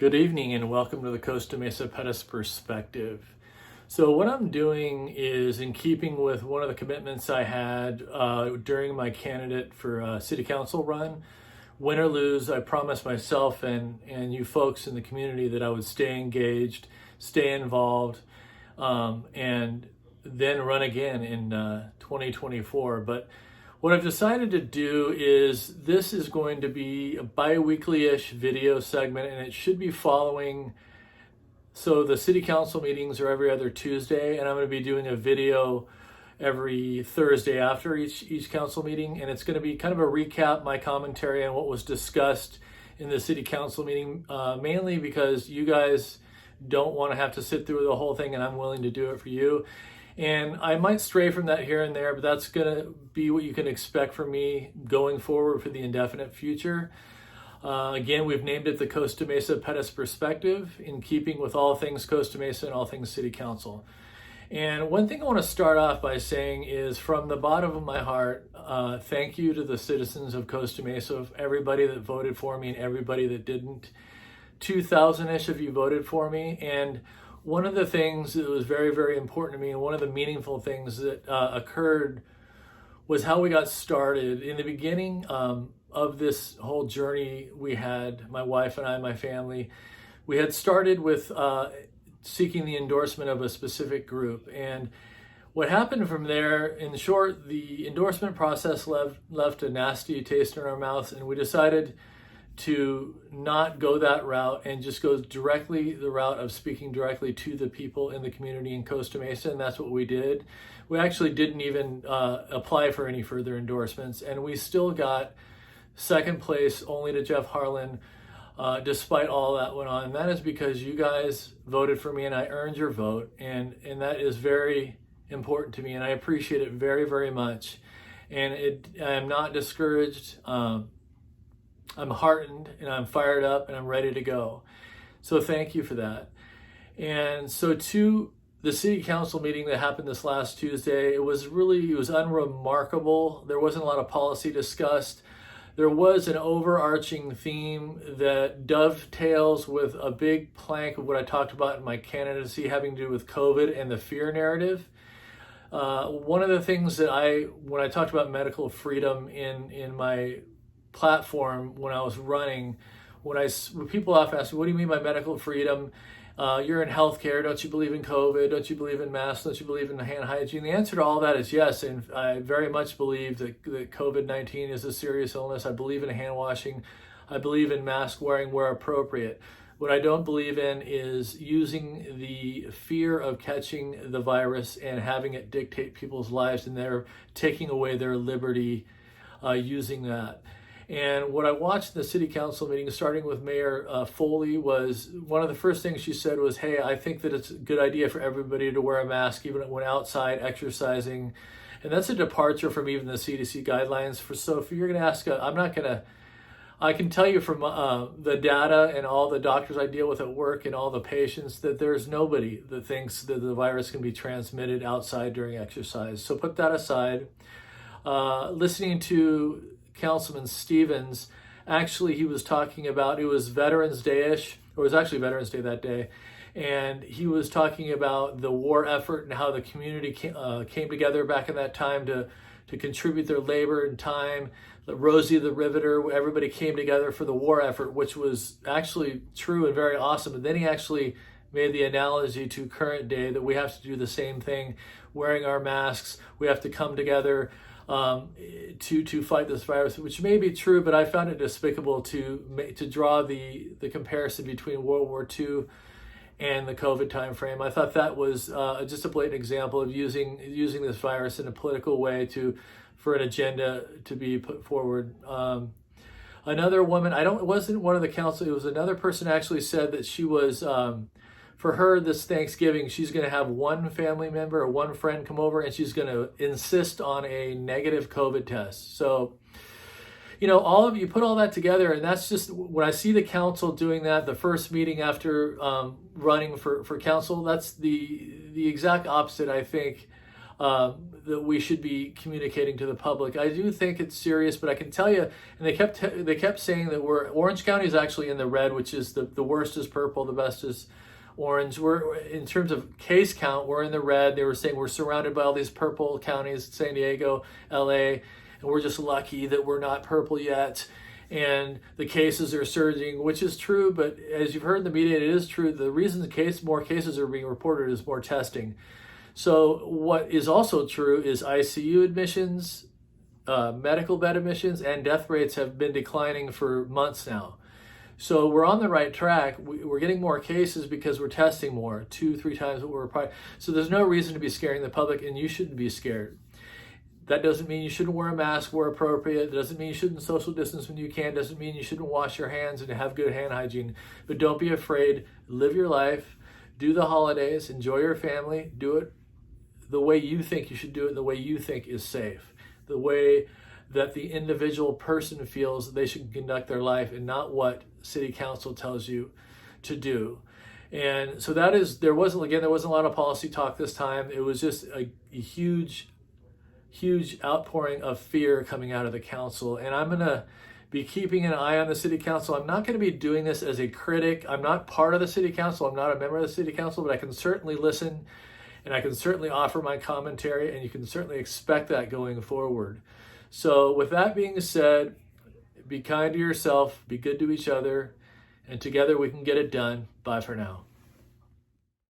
Good evening and welcome to the Costa Mesa Pettis Perspective. So what I'm doing is in keeping with one of the commitments I had during my candidate for city council run. Win or lose, I promised myself and you folks in the community that I would stay engaged, stay involved, and then run again in 2024. But what I've decided to do is this is going to be a bi-weekly-ish video segment, and it should be following. So the city council meetings are every other Tuesday, and I'm going to be doing a video every Thursday after each council meeting, and it's going to be kind of a recap, my commentary on what was discussed in the city council meeting, mainly because you guys don't want to have to sit through the whole thing, and I'm willing to do it for you. And I might stray from that here and there, but that's going to be what you can expect from me going forward for the indefinite future. Again, we've named it the Costa Mesa Pettis Perspective, in keeping with all things Costa Mesa and all things City Council. And one thing I want to start off by saying is, from the bottom of my heart, thank you to the citizens of Costa Mesa, everybody that voted for me and everybody that didn't. 2,000-ish of you voted for me, and one of the things that was very, very important to me, and one of the meaningful things that occurred, was how we got started. In the beginning of this whole journey we had, my wife and I, my family, we had started with seeking the endorsement of a specific group. And what happened from there, in short, the endorsement process left a nasty taste in our mouths, and we decided to not go that route and just go directly the route of speaking directly to the people in the community in Costa Mesa, and that's what we did. We actually didn't even apply for any further endorsements, and we still got second place only to Jeff Harlan, despite all that went on. And that is because you guys voted for me, and I earned your vote, and that is very important to me, and I appreciate it very, very much. And I am not discouraged. I'm heartened, and I'm fired up, and I'm ready to go. So thank you for that. And so to the city council meeting that happened this last Tuesday, it was unremarkable. There wasn't a lot of policy discussed. There was an overarching theme that dovetails with a big plank of what I talked about in my candidacy, having to do with COVID and the fear narrative. One of the things that when I talked about medical freedom in my platform when I was running, when people often ask me, what do you mean by medical freedom? You're in healthcare. Don't you believe in COVID? Don't you believe in masks? Don't you believe in hand hygiene? The answer to all that is yes. And I very much believe that COVID-19 is a serious illness. I believe in hand washing. I believe in mask wearing where appropriate. What I don't believe in is using the fear of catching the virus and having it dictate people's lives, and they're taking away their liberty using that. And what I watched in the city council meeting, starting with Mayor Foley, was one of the first things she said was, hey, I think that it's a good idea for everybody to wear a mask even when outside exercising. And that's a departure from even the CDC guidelines. So if you're going to ask, I can tell you from the data and all the doctors I deal with at work and all the patients that there's nobody that thinks that the virus can be transmitted outside during exercise. So put that aside. Listening to Councilman Stevens, actually he was talking about, it was Veterans Day-ish, or it was actually Veterans Day that day, and he was talking about the war effort and how the community came together back in that time to contribute their labor and time. Rosie the Riveter, everybody came together for the war effort, which was actually true and very awesome. And then he actually made the analogy to current day that we have to do the same thing, wearing our masks. We have to come together to fight this virus, which may be true, but I found it despicable to draw the comparison between World War II and the COVID timeframe. I thought that was just a blatant example of using this virus in a political way for an agenda to be put forward. Another woman, it wasn't one of the council, it was another person actually said that she was, for her this Thanksgiving, she's going to have one family member or one friend come over, and she's going to insist on a negative COVID test. So, all of you put all that together, and that's just, when I see the council doing that, the first meeting after running for council, that's the exact opposite, I think, that we should be communicating to the public. I do think it's serious, but I can tell you, and they kept saying that Orange County is actually in the red, which is the worst is purple, the best is orange. We're, in terms of case count, we're in the red. They were saying we're surrounded by all these purple counties, San Diego, LA, and we're just lucky that we're not purple yet. And the cases are surging, which is true, but as you've heard in the media, it is true. The reason more cases are being reported is more testing. So what is also true is ICU admissions, medical bed admissions, and death rates have been declining for months now. So we're on the right track. We're getting more cases because we're testing more, 2-3 times what we're probably. So there's no reason to be scaring the public, and you shouldn't be scared. That doesn't mean you shouldn't wear a mask where appropriate. It doesn't mean you shouldn't social distance when you can. It doesn't mean you shouldn't wash your hands and have good hand hygiene. But don't be afraid. Live your life. Do the holidays. Enjoy your family. Do it the way you think you should do it, the way you think is safe, the way that the individual person feels they should conduct their life, and not what city council tells you to do. And so there wasn't a lot of policy talk this time. It was just a huge outpouring of fear coming out of the council. And I'm going to be keeping an eye on the city council. I'm not going to be doing this as a critic. I'm not part of the city council. I'm not a member of the city council, but I can certainly listen, and I can certainly offer my commentary, and you can certainly expect that going forward. So with that being said, be kind to yourself, be good to each other, and together we can get it done. Bye for now.